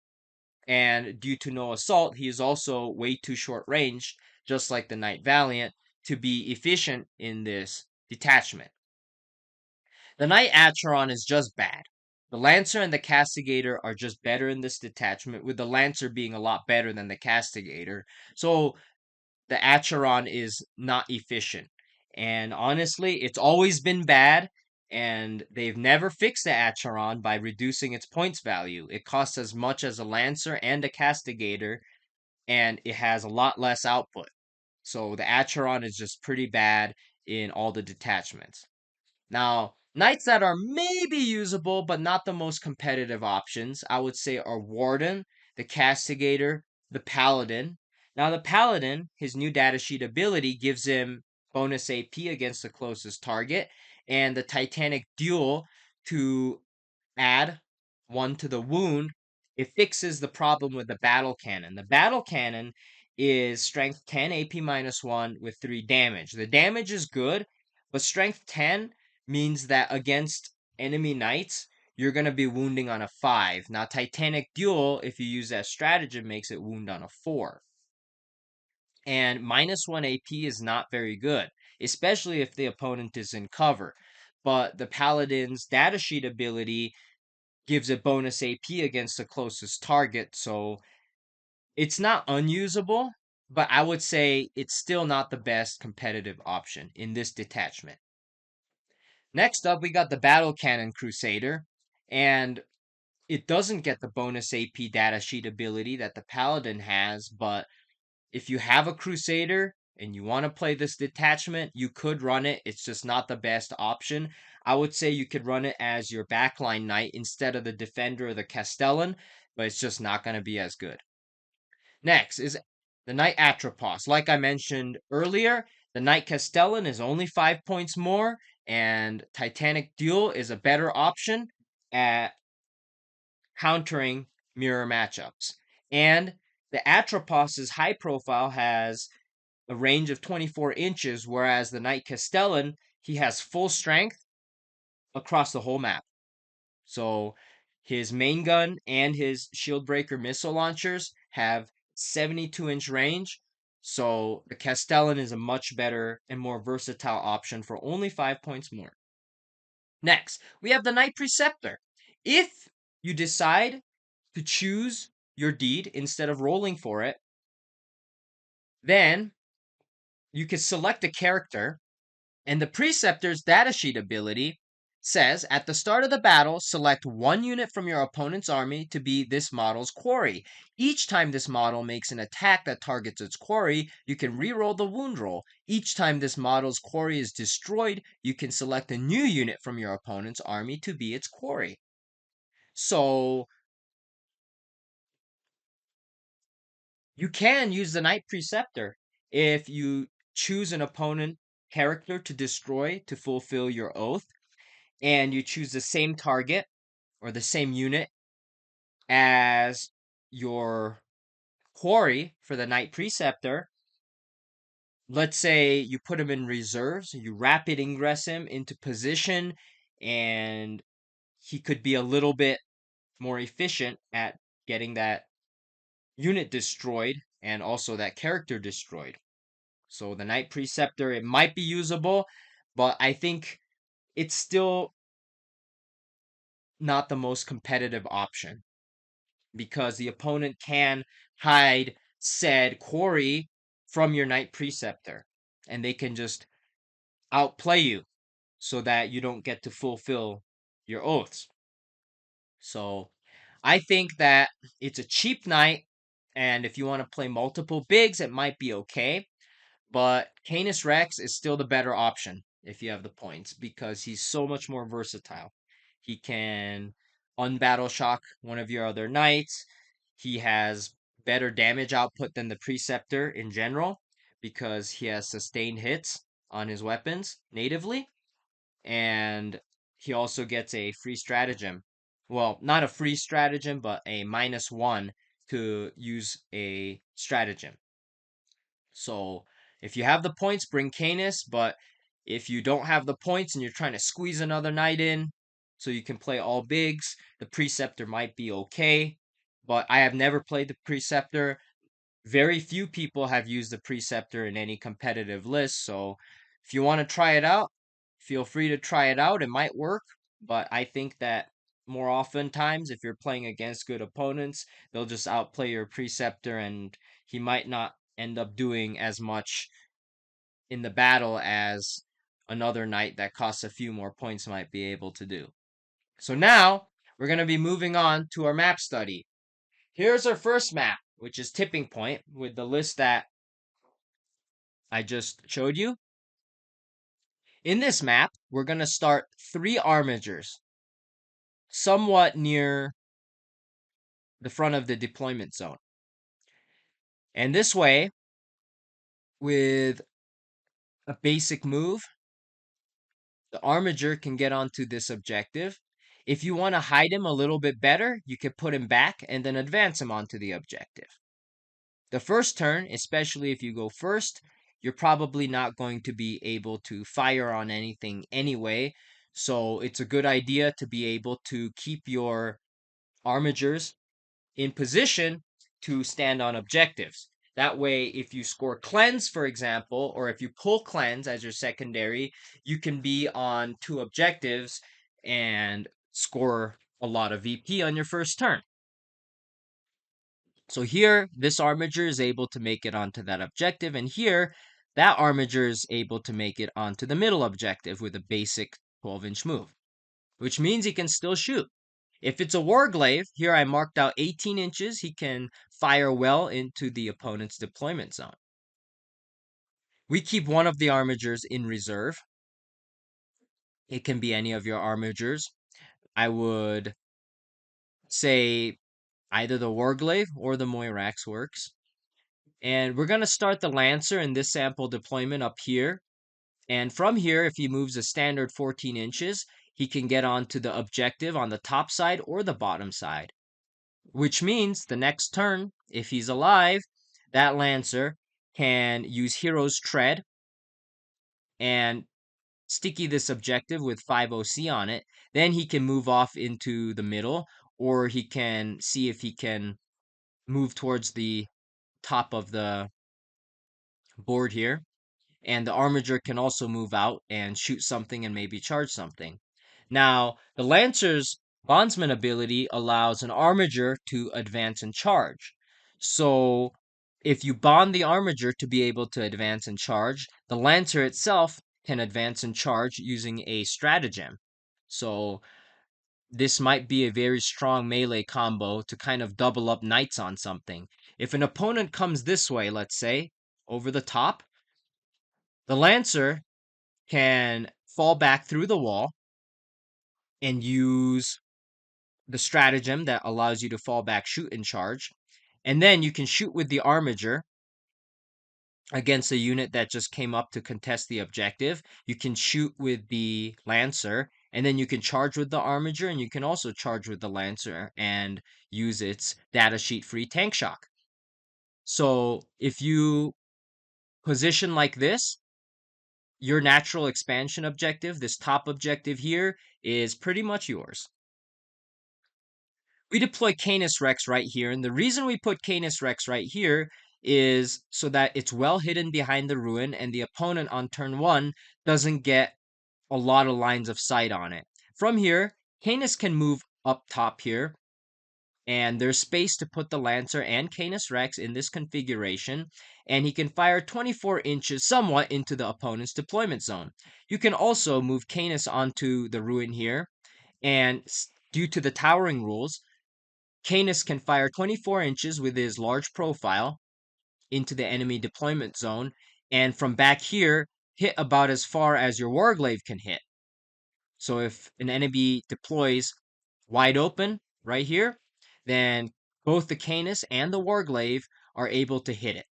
And due to no assault, he is also way too short range, just like the Knight Valiant, to be efficient in this detachment. The Knight Acheron is just bad. The Lancer and the Castigator are just better in this detachment, with the Lancer being a lot better than the Castigator. So the Acheron is not efficient. And honestly, it's always been bad, and they've never fixed the Acheron by reducing its points value. It costs as much as a Lancer and a Castigator, and it has a lot less output. So the Acheron is just pretty bad in all the detachments. Now, knights that are maybe usable but not the most competitive options, I would say are Warden, the Castigator, the Paladin. Now, the Paladin, his new datasheet ability gives him bonus AP against the closest target, and the Titanic Duel to add 1 to the wound. It fixes the problem with the battle cannon. The battle cannon is strength 10, AP -1 with 3 damage. The damage is good, but strength 10 means that against enemy knights, you're going to be wounding on a 5. Now, Titanic Duel, if you use that stratagem, makes it wound on a 4. And -1 AP is not very good, especially if the opponent is in cover. But the Paladin's datasheet ability gives it bonus AP against the closest target, so it's not unusable, but I would say it's still not the best competitive option in this detachment. Next up, we got the Battle Cannon Crusader, and it doesn't get the bonus AP datasheet ability that the Paladin has, but if you have a Crusader and you want to play this detachment, you could run it. It's just not the best option. I would say you could run it as your backline knight instead of the Defender or the Castellan, but it's just not going to be as good. Next is the Knight Atropos. Like I mentioned earlier, the Knight Castellan is only 5 points more, and Titanic Duel is a better option at countering mirror matchups. And the Atropos's high profile has a range of 24 inches, whereas the Knight Castellan, he has full strength across the whole map. So his main gun and his shield breaker missile launchers have 72-inch range. So the Castellan is a much better and more versatile option for only 5 points more. Next, we have the Knight Preceptor. If you decide to choose your deed instead of rolling for it, then you can select a character, and the Preceptor's datasheet ability says at the start of the battle, select 1 unit from your opponent's army to be this model's quarry. Each time this model makes an attack that targets its quarry, you can reroll the wound roll. Each time this model's quarry is destroyed, you can select a new unit from your opponent's army to be its quarry. So you can use the Knight Preceptor if you choose an opponent character to destroy to fulfill your oath, and you choose the same target or the same unit as your quarry for the Knight Preceptor. let's say you put him in reserves, you rapid ingress him into position, and he could be a little bit more efficient at getting that unit destroyed and also that character destroyed. So the Knight Preceptor, it might be usable, but I think it's still not the most competitive option because the opponent can hide said quarry from your Knight Preceptor and they can just outplay you so that you don't get to fulfill your oaths. So I think that it's a cheap knight, and if you want to play multiple bigs, it might be okay. But Canis Rex is still the better option if you have the points because he's so much more versatile. He can unbattle shock one of your other knights. He has better damage output than the Preceptor in general because he has sustained hits on his weapons natively. And he also gets a free stratagem. Well, not a free stratagem, but a -1 to use a stratagem. So if you have the points, bring Canis, but if you don't have the points and you're trying to squeeze another knight in so you can play all bigs, the Preceptor might be okay. But I have never played the Preceptor. Very few people have used the Preceptor in any competitive list, so if you want to try it out, feel free to try it out. It might work, but I think that more often times, if you're playing against good opponents, they'll just outplay your Preceptor and he might not end up doing as much in the battle as another knight that costs a few more points might be able to do. So now we're going to be moving on to our map study. Here's our first map, which is Tipping Point, with the list that I just showed you. In this map, we're going to start 3 armigers, somewhat near the front of the deployment zone. And this way, with a basic move, the armiger can get onto this objective. If you want to hide him a little bit better, you can put him back and then advance him onto the objective. The first turn, especially if you go first, you're probably not going to be able to fire on anything anyway. So it's a good idea to be able to keep your armigers in position to stand on objectives. That way, if you score cleanse, for example, or if you pull cleanse as your secondary, you can be on 2 objectives and score a lot of VP on your first turn. So here, this armiger is able to make it onto that objective, and here, that armiger is able to make it onto the middle objective with a basic 12-inch move, which means he can still shoot. If it's a Warglaive, here I marked out 18 inches, he can fire well into the opponent's deployment zone. We keep one of the armigers in reserve. It can be any of your armigers. I would say either the Warglaive or the Moirax works. And we're going to start the Lancer in this sample deployment up here. And from here, if he moves a standard 14 inches, he can get onto the objective on the top side or the bottom side. Which means the next turn, if he's alive, that Lancer can use Hero's Tread and sticky this objective with 5 OC on it. Then he can move off into the middle, or he can see if he can move towards the top of the board here. And the armiger can also move out and shoot something and maybe charge something. Now, the Lancer's Bondsman ability allows an armiger to advance and charge. So, if you bond the armiger to be able to advance and charge, the Lancer itself can advance and charge using a stratagem. So, this might be a very strong melee combo to kind of double up knights on something. If an opponent comes this way, let's say, over the top, the Lancer can fall back through the wall and use the stratagem that allows you to fall back, shoot, and charge. And then you can shoot with the armiger against a unit that just came up to contest the objective. You can shoot with the Lancer, and then you can charge with the armiger, and you can also charge with the Lancer and use its datasheet free tank shock. So if you position like this, your natural expansion objective, this top objective here, is pretty much yours. We deploy Canis Rex right here, and the reason we put Canis Rex right here is so that it's well hidden behind the ruin, and the opponent on turn 1 doesn't get a lot of lines of sight on it. From here, Canis can move up top here, and there's space to put the Lancer and Canis Rex in this configuration, and he can fire 24 inches somewhat into the opponent's deployment zone. You can also move Canis onto the ruin here, and due to the towering rules, Canis can fire 24 inches with his large profile into the enemy deployment zone, and from back here, hit about as far as your Warglaive can hit. So if an enemy deploys wide open right here, then both the Canis and the Warglaive are able to hit it.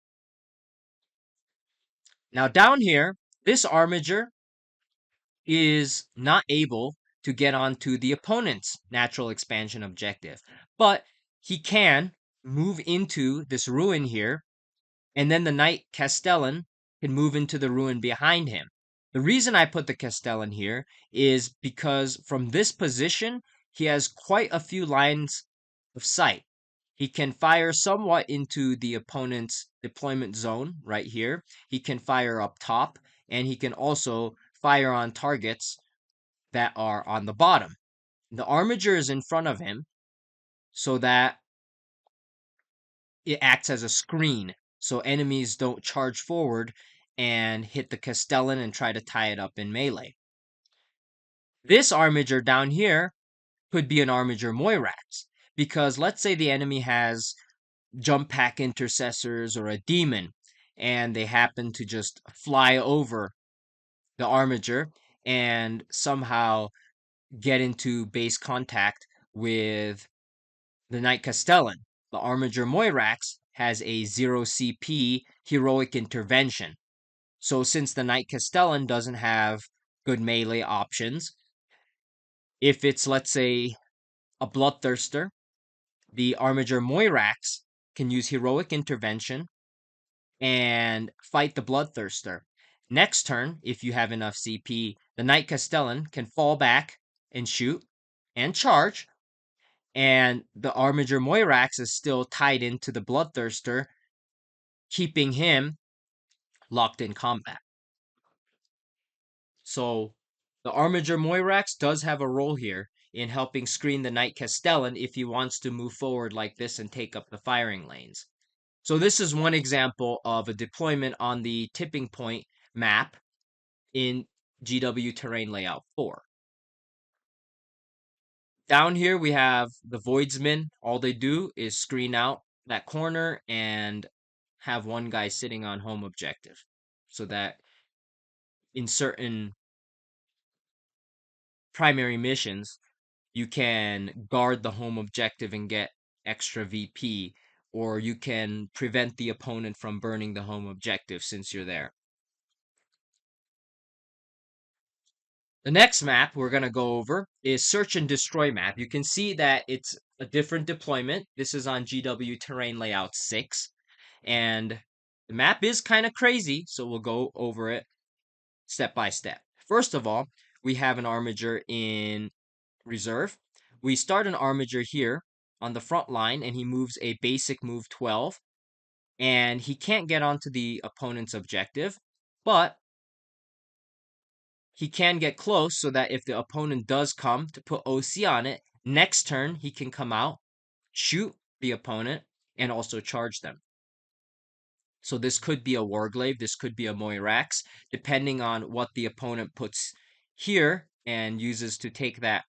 Now down here, this Armiger is not able to get onto the opponent's natural expansion objective, but he can move into this ruin here, and then the Knight Castellan can move into the ruin behind him. The reason I put the Castellan here is because from this position, he has quite a few lines of sight. He can fire somewhat into the opponent's deployment zone right here. He can fire up top, and he can also fire on targets that are on the bottom. The Armiger is in front of him so that it acts as a screen so enemies don't charge forward and hit the Castellan and try to tie it up in melee. This Armiger down here could be an Armiger Moirax, because let's say the enemy has jump pack intercessors or a demon, and they happen to just fly over the Armiger and somehow get into base contact with the Knight Castellan. The Armiger Moirax has a 0 CP heroic intervention. So since the Knight Castellan doesn't have good melee options, if it's, let's say, a Bloodthirster, the Armiger Moirax can use heroic intervention and fight the Bloodthirster. Next turn, if you have enough CP, the Knight Castellan can fall back and shoot and charge, and the Armiger Moirax is still tied into the Bloodthirster, keeping him locked in combat. So the Armiger Moirax does have a role here in helping screen the Knight Castellan if he wants to move forward like this and take up the firing lanes. So this is one example of a deployment on the tipping point map in GW Terrain Layout 4. Down here we have the Voidsmen. All they do is screen out that corner and have one guy sitting on home objective, so that in certain primary missions, you can guard the home objective and get extra VP, or you can prevent the opponent from burning the home objective since you're there. The next map we're going to go over is Search and Destroy map. You can see that it's a different deployment. This is on GW Terrain Layout 6, and the map is kind of crazy, so we'll go over it step by step. First of all, we have an Armiger in reserve. We start an Armiger here on the front line, and he moves a basic move 12, and he can't get onto the opponent's objective, but he can get close so that if the opponent does come to put OC on it, next turn he can come out, shoot the opponent, and also charge them. So this could be a Warglaive, this could be a Moirax, depending on what the opponent puts here and uses to take that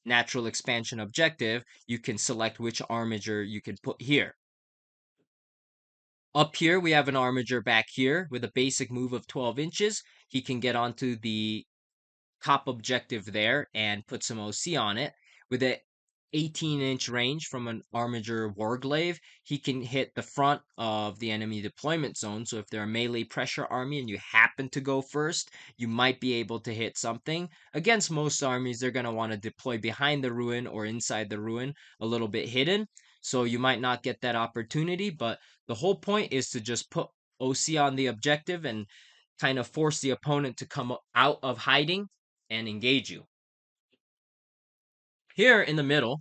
natural expansion objective. You can select which Armiger you can put here. Up here, we have an Armiger back here with a basic move of 12 inches. He can get onto the top objective there and put some OC on it. With an 18-inch range from an Armiger Warglaive, he can hit the front of the enemy deployment zone. So if they're a melee pressure army and you happen to go first, you might be able to hit something. Against most armies, they're going to want to deploy behind the ruin or inside the ruin, a little bit hidden. So you might not get that opportunity, but the whole point is to just put OC on the objective and kind of force the opponent to come out of hiding and engage you. Here in the middle,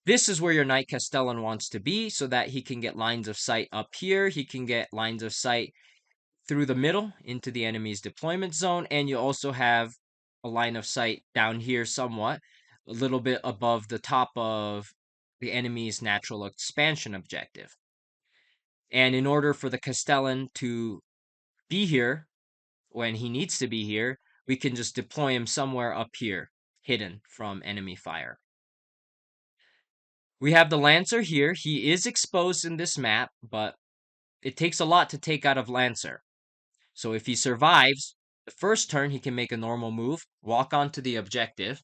this is where your Knight Castellan wants to be so that he can get lines of sight up here. He can get lines of sight through the middle into the enemy's deployment zone. And you also have a line of sight down here somewhat, a little bit above the top of the enemy's natural expansion objective. And in order for the Castellan to be here when he needs to be here, we can just deploy him somewhere up here, hidden from enemy fire. We have the Lancer here. He is exposed in this map, but it takes a lot to take out of Lancer. So if he survives the first turn, he can make a normal move, walk onto the objective,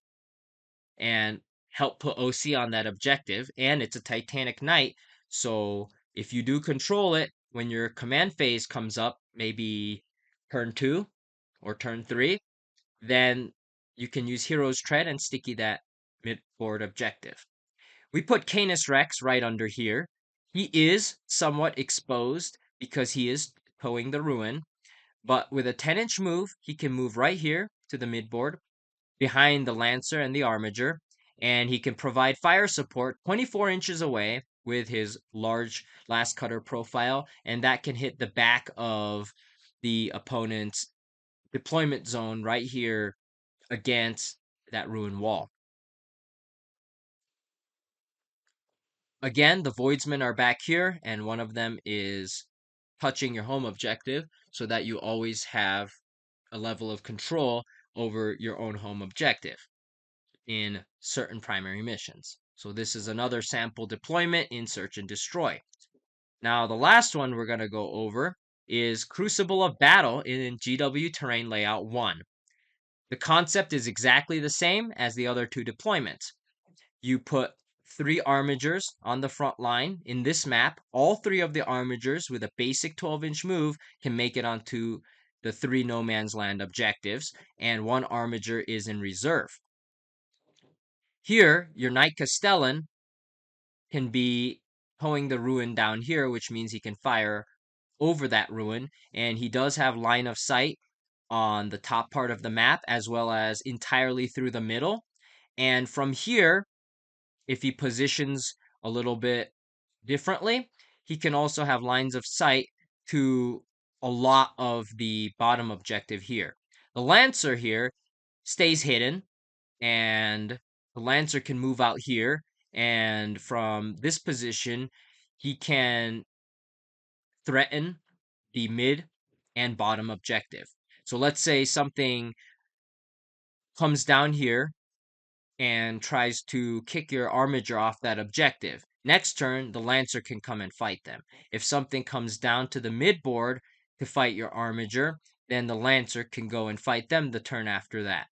and help put OC on that objective. And it's a Titanic Knight, so if you do control it, when your command phase comes up, maybe turn 2 or turn 3, then you can use Hero's Tread and sticky that mid-board objective. We put Canis Rex right under here. He is somewhat exposed because he is towing the ruin, but with a 10-inch move, he can move right here to the midboard behind the Lancer and the Armiger, and he can provide fire support 24 inches away with his large Last Cutter profile, and that can hit the back of the opponent's deployment zone right here against that ruin wall. Again, the Voidsmen are back here, and one of them is touching your home objective so that you always have a level of control over your own home objective in certain primary missions. So this is another sample deployment in Search and Destroy. Now, the last one we're going to go over is Crucible of Battle in GW Terrain Layout 1. The concept is exactly the same as the other two deployments. You put 3 Armigers on the front line. In this map, all 3 of the Armigers with a basic 12-inch move can make it onto the 3 No Man's Land objectives, and 1 Armiger is in reserve. Here, your Knight Castellan can be towing the ruin down here, which means he can fire over that ruin, and he does have line of sight on the top part of the map as well as entirely through the middle. And from here, if he positions a little bit differently, he can also have lines of sight to a lot of the bottom objective here. The Lancer here stays hidden, and the Lancer can move out here, and from this position, he can threaten the mid and bottom objective. So let's say something comes down here and tries to kick your Armiger off that objective. Next turn, the Lancer can come and fight them. If something comes down to the mid-board to fight your Armiger, then the Lancer can go and fight them the turn after that.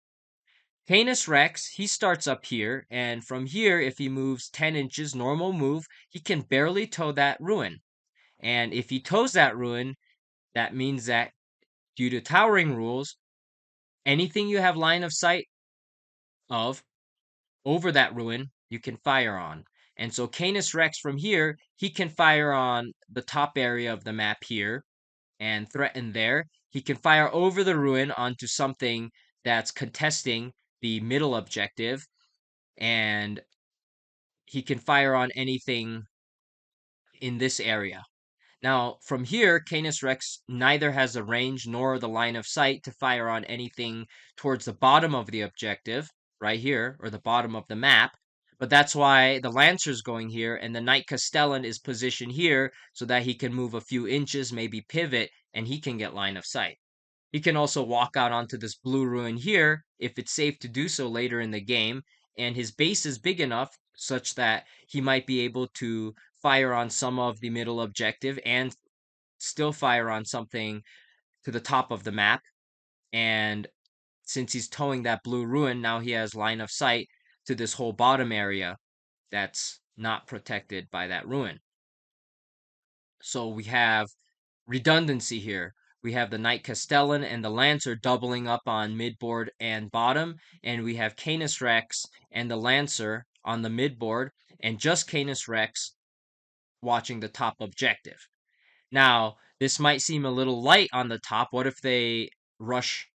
Canis Rex, he starts up here, and from here, if he moves 10 inches, normal move, he can barely tow that ruin. And if he tows that ruin, that means that due to towering rules, anything you have line of sight of over that ruin, you can fire on. And so Canis Rex from here, he can fire on the top area of the map here and threaten there. He can fire over the ruin onto something that's contesting the middle objective, and he can fire on anything in this area. Now, from here, Canis Rex neither has the range nor the line of sight to fire on anything towards the bottom of the objective, right here, or the bottom of the map. But that's why the Lancer's going here, and the Knight Castellan is positioned here so that he can move a few inches, maybe pivot, and he can get line of sight. He can also walk out onto this blue ruin here if it's safe to do so later in the game, and his base is big enough such that he might be able to fire on some of the middle objective and still fire on something to the top of the map. And since he's towing that blue ruin, now he has line of sight to this whole bottom area that's not protected by that ruin. So we have redundancy here. We have the Knight Castellan and the Lancer doubling up on midboard and bottom, and we have Canis Rex and the Lancer on the midboard, and just Canis Rex watching the top objective. Now, This might seem a little light on the top. What if they rush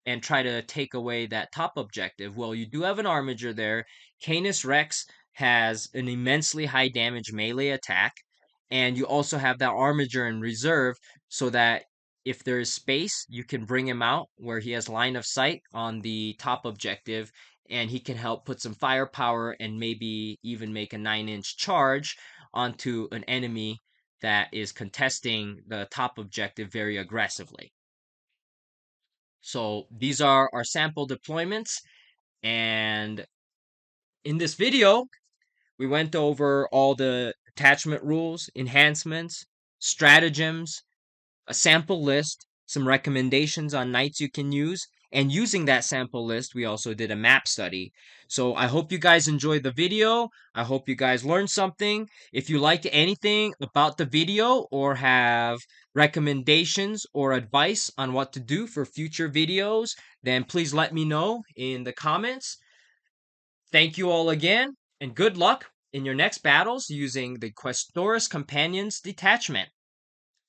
and try to take away that top objective? Well, you do have an Armiger there. Canis Rex has an immensely high damage melee attack, and you also have that Armiger in reserve so that if there is space, you can bring him out where he has line of sight on the top objective, and he can help put some firepower and maybe even make a 9-inch charge onto an enemy that is contesting the top objective very aggressively. So these are our sample deployments, and in this video, we went over all the attachment rules, enhancements, stratagems, a sample list, some recommendations on knights you can use, and using that sample list, we also did a map study. So I hope you guys enjoyed the video. I hope you guys learned something. If you liked anything about the video or have recommendations or advice on what to do for future videos, then please let me know in the comments. Thank you all again, and good luck in your next battles using the Questoris Companions Detachment.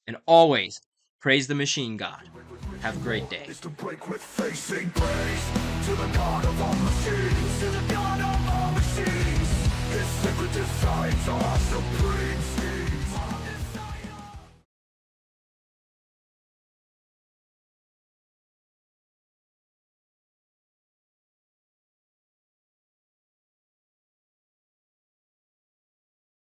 And always, praise the machine god. Have a great day. Is to break with facing praise to the god of all machines, to the god of all machines. His sacred designs are supreme.